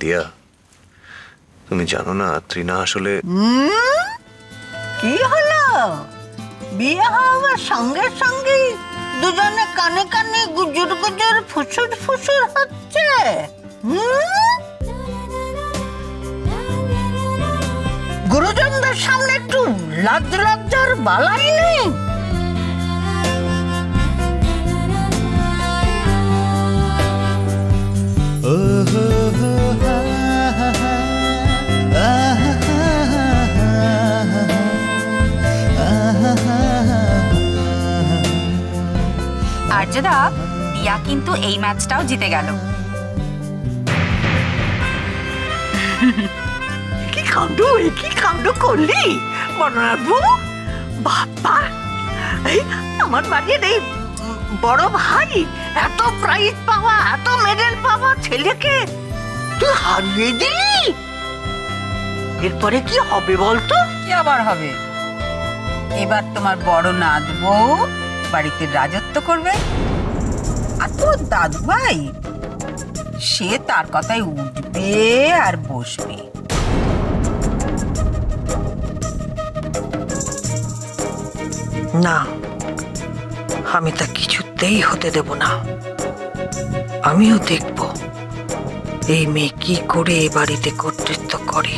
দিয়া, তুমি জানো না ত্রিনা আসলে কি হলো? বিয়ে হওয়ার সঙ্গে সঙ্গে দুজনে কানে কানে গুজুর গুজুর ফুসুর ফুসুর হচ্ছে। গুরুজনদের সামনে একটু লজ্জার বালাই নেই। আর্যদা, দিয়া কিন্তু এই ম্যাচটাও জিতে গেল। কি কাণ্ড করলি মনোরাবু? বাবা, আমার বাড়ির এই বড় ভাই এত প্রাইজ পাওয়া, এত মেডেল পাওয়া ছেলেকে তুই হারিয়ে দিলি। এরপরে কি হবে বলতো? কি আবার হবে? এবার তোমার বড় নাত বউ বাড়িতে রাজত্ব করবে, আর তোর দাদু ভাই সে তার কথায় উঠবে আর বসবে। না, আমি তা কিছুতেই হতে দেব না। আমিও দেখব এই মেয়ে কি করে এ বাড়িতে কর্তৃত্ব করে।